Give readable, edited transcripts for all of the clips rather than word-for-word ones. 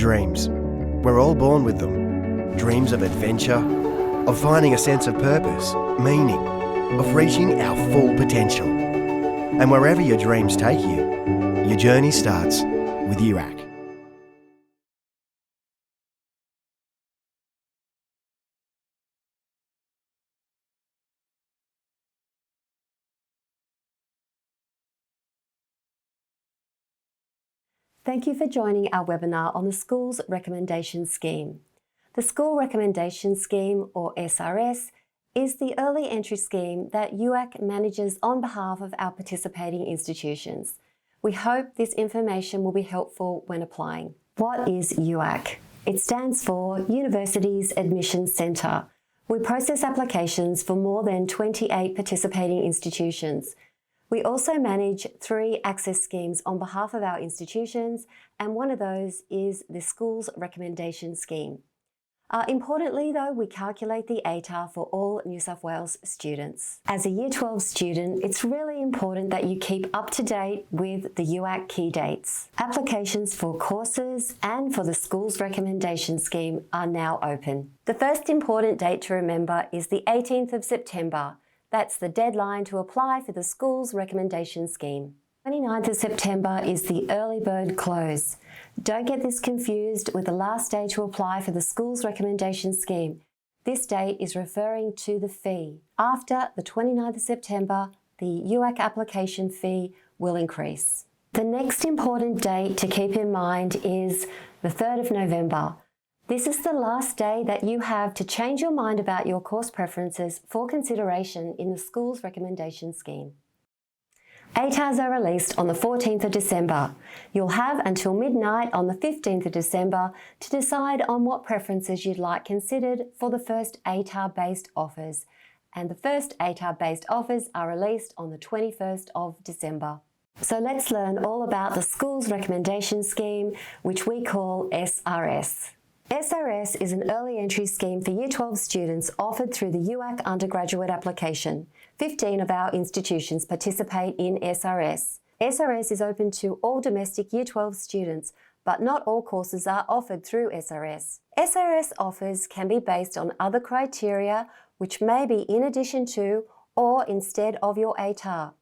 Dreams. We're all born with them. Dreams of adventure, of finding a sense of purpose, meaning, of reaching our full potential. And wherever your dreams take you, your journey starts with UAC. Thank you for joining our webinar on the Schools Recommendation Scheme. The School Recommendation Scheme, or SRS, is the early entry scheme that UAC manages on behalf of our participating institutions. We hope this information will be helpful when applying. What is UAC? It stands for Universities Admissions Centre. We process applications for more than 28 participating institutions. We also manage 3 access schemes on behalf of our institutions, and one of those is the Schools Recommendation Scheme. Importantly though, we calculate the ATAR for all New South Wales students. As a Year 12 student, it's really important that you keep up to date with the UAC key dates. Applications for courses and for the Schools Recommendation Scheme are now open. The first important date to remember is the 18th of September. That's the deadline to apply for the Schools Recommendation Scheme. 29th of September is the early bird close. Don't get this confused with the last day to apply for the Schools Recommendation Scheme. This date is referring to the fee. After the 29th of September, the UAC application fee will increase. The next important date to keep in mind is the 3rd of November. This is the last day that you have to change your mind about your course preferences for consideration in the Schools Recommendation Scheme. ATARs are released on the 14th of December. You'll have until midnight on the 15th of December to decide on what preferences you'd like considered for the first ATAR-based offers. And the first ATAR-based offers are released on the 21st of December. So let's learn all about the Schools Recommendation Scheme, which we call SRS. SRS is an early entry scheme for Year 12 students offered through the UAC undergraduate application. 15 of our institutions participate in SRS. SRS is open to all domestic Year 12 students, but not all courses are offered through SRS. SRS offers can be based on other criteria which may be in addition to or instead of your ATAR.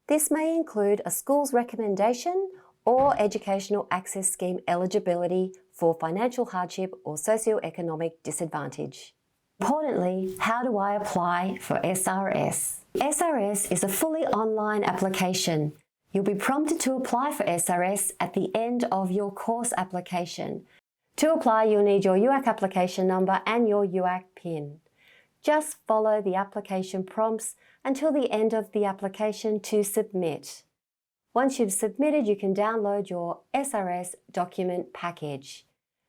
This may include a school's recommendation or educational access scheme eligibility for financial hardship or socioeconomic disadvantage. Importantly, how do I apply for SRS? SRS is a fully online application. You'll be prompted to apply for SRS at the end of your course application. To apply, you'll need your UAC application number and your UAC PIN. Just follow the application prompts until the end of the application to submit. Once you've submitted, you can download your SRS document package.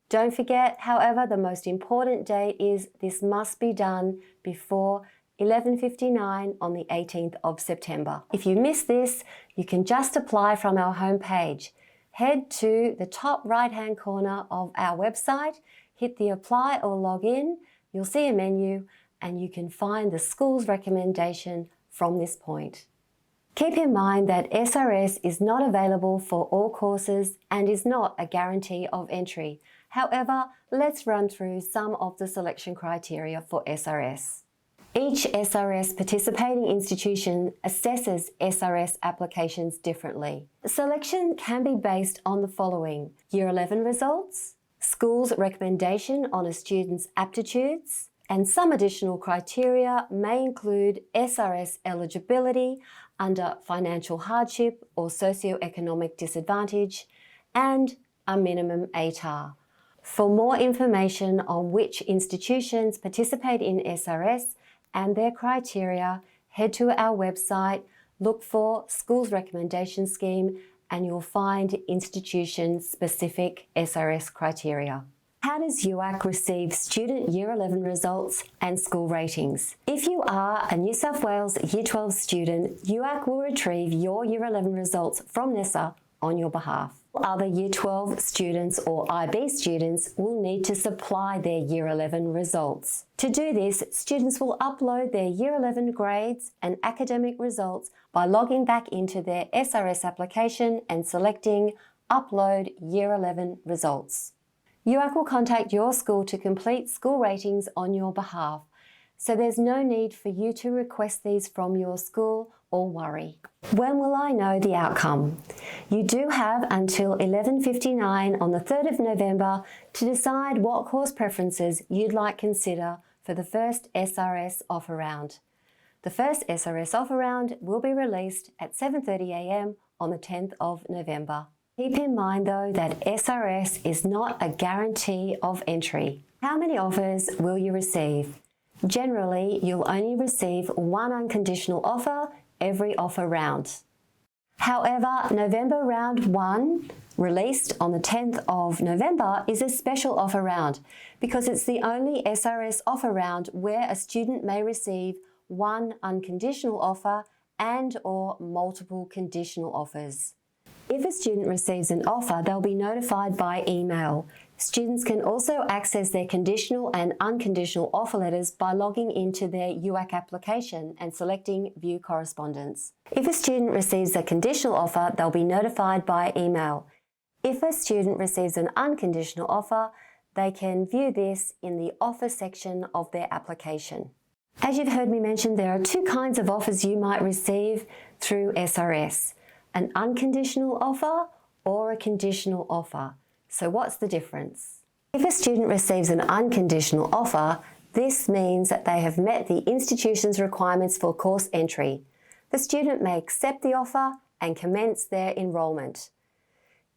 Don't forget, however, the most important date is this must be done before 11:59 on the 18th of September. If you miss this, you can just apply from our homepage. Head to the top right-hand corner of our website, hit the apply or log in, you'll see a menu, and you can find the school's recommendation from this point. Keep in mind that SRS is not available for all courses and is not a guarantee of entry. However, let's run through some of the selection criteria for SRS. Each SRS participating institution assesses SRS applications differently. Selection can be based on the following: Year 11 results, school's recommendation on a student's aptitudes, and some additional criteria may include SRS eligibility under financial hardship or socioeconomic disadvantage, and a minimum ATAR. For more information on which institutions participate in SRS and their criteria, head to our website, look for Schools Recommendation Scheme, and you'll find institution-specific SRS criteria. How does UAC receive student Year 11 results and school ratings? If you are a New South Wales Year 12 student, UAC will retrieve your Year 11 results from NESA on your behalf. Other Year 12 students or IB students will need to supply their Year 11 results. To do this, students will upload their Year 11 grades and academic results by logging back into their SRS application and selecting Upload Year 11 Results. UAC will contact your school to complete school ratings on your behalf, so there's no need for you to request these from your school or worry. When will I know the outcome? You do have until 11:59 on the 3rd of November to decide what course preferences you'd like to consider for the first SRS offer round. The first SRS offer round will be released at 7:30 a.m. on the 10th of November. Keep in mind though that SRS is not a guarantee of entry. How many offers will you receive? Generally, you'll only receive one unconditional offer every offer round. However, November round 1, released on the 10th of November, is a special offer round because it's the only SRS offer round where a student may receive one unconditional offer and/or multiple conditional offers. If a student receives an offer, they'll be notified by email. Students can also access their conditional and unconditional offer letters by logging into their UAC application and selecting View Correspondence. If a student receives a conditional offer, they'll be notified by email. If a student receives an unconditional offer, they can view this in the offer section of their application. As you've heard me mention, there are two kinds of offers you might receive through SRS: an unconditional offer or a conditional offer. So what's the difference? If a student receives an unconditional offer, this means that they have met the institution's requirements for course entry. The student may accept the offer and commence their enrolment.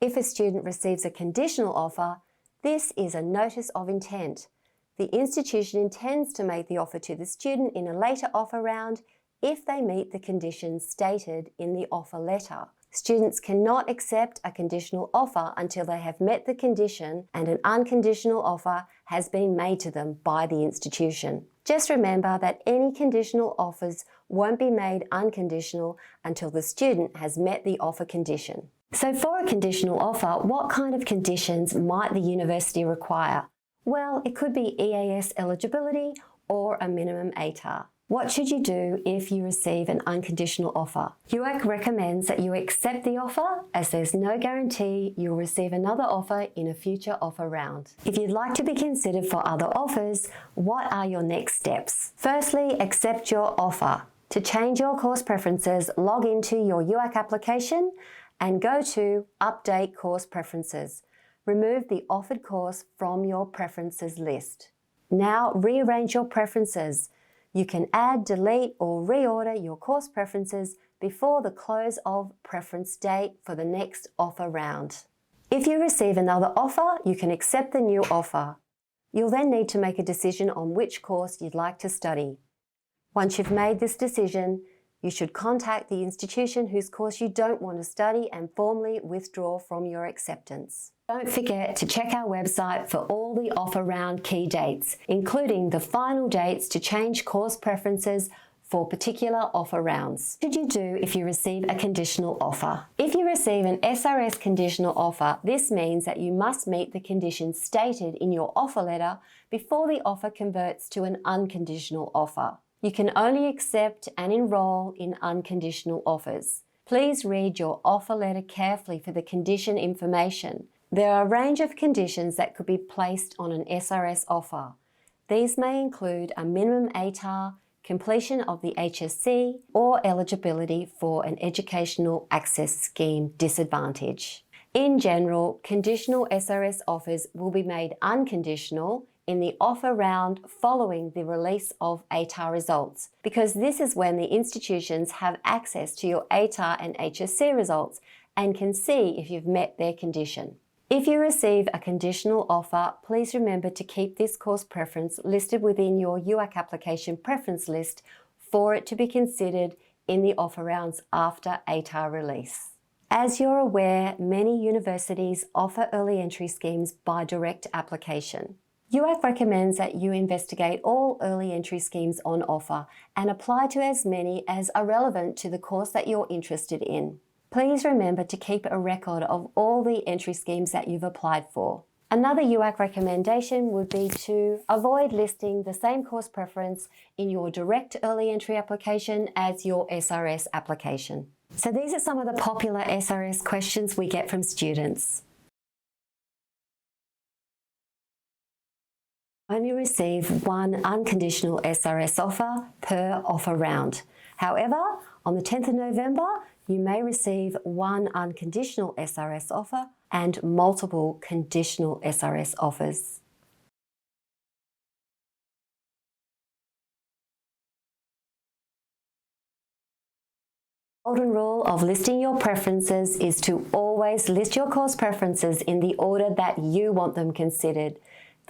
If a student receives a conditional offer, this is a notice of intent. The institution intends to make the offer to the student in a later offer round if they meet the conditions stated in the offer letter. Students cannot accept a conditional offer until they have met the condition and an unconditional offer has been made to them by the institution. Just remember that any conditional offers won't be made unconditional until the student has met the offer condition. So for a conditional offer, what kind of conditions might the university require? Well, it could be EAS eligibility or a minimum ATAR. What should you do if you receive an unconditional offer? UAC recommends that you accept the offer, as there's no guarantee you'll receive another offer in a future offer round. If you'd like to be considered for other offers, what are your next steps? Firstly, accept your offer. To change your course preferences, log into your UAC application and go to Update Course Preferences. Remove the offered course from your preferences list. Now rearrange your preferences. You can add, delete, or reorder your course preferences before the close of preference date for the next offer round. If you receive another offer, you can accept the new offer. You'll then need to make a decision on which course you'd like to study. Once you've made this decision, you should contact the institution whose course you don't want to study and formally withdraw from your acceptance. Don't forget to check our website for all the offer round key dates, including the final dates to change course preferences for particular offer rounds. What should you do if you receive a conditional offer? If you receive an SRS conditional offer, this means that you must meet the conditions stated in your offer letter before the offer converts to an unconditional offer. You can only accept and enroll in unconditional offers. Please read your offer letter carefully for the condition information. There are a range of conditions that could be placed on an SRS offer. These may include a minimum ATAR, completion of the HSC, or eligibility for an Educational Access Scheme disadvantage. In general, conditional SRS offers will be made unconditional in the offer round following the release of ATAR results, because this is when the institutions have access to your ATAR and HSC results and can see if you've met their condition. If you receive a conditional offer, please remember to keep this course preference listed within your UAC application preference list for it to be considered in the offer rounds after ATAR release. As you're aware, many universities offer early entry schemes by direct application. UAC recommends that you investigate all early entry schemes on offer and apply to as many as are relevant to the course that you're interested in. Please remember to keep a record of all the entry schemes that you've applied for. Another UAC recommendation would be to avoid listing the same course preference in your direct early entry application as your SRS application. So these are some of the popular SRS questions we get from students. Only receive one unconditional SRS offer per offer round. However, on the 10th of November, you may receive one unconditional SRS offer and multiple conditional SRS offers. The golden rule of listing your preferences is to always list your course preferences in the order that you want them considered.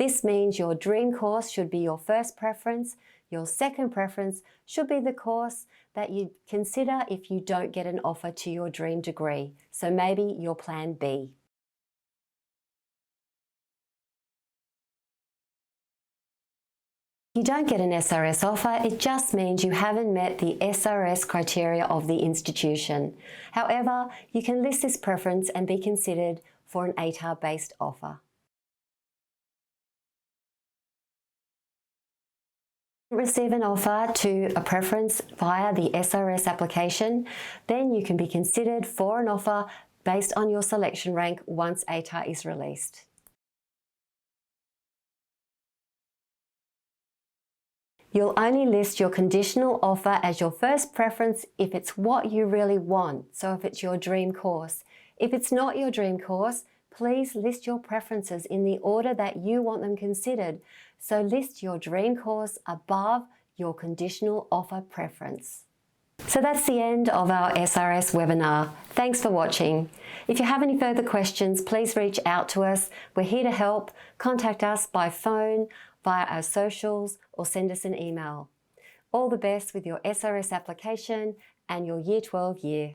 This means your dream course should be your first preference. Your second preference should be the course that you consider if you don't get an offer to your dream degree. So maybe your plan B. If you don't get an SRS offer, it just means you haven't met the SRS criteria of the institution. However, you can list this preference and be considered for an ATAR-based offer. Receive an offer to a preference via the SRS application, then you can be considered for an offer based on your selection rank once ATAR is released. You'll only list your conditional offer as your first preference if it's what you really want, so if it's your dream course. If it's not your dream course, please list your preferences in the order that you want them considered. So list your dream course above your conditional offer preference. So that's the end of our SRS webinar. Thanks for watching. If you have any further questions, please reach out to us. We're here to help. Contact us by phone, via our socials, or send us an email. All the best with your SRS application and your Year 12 year.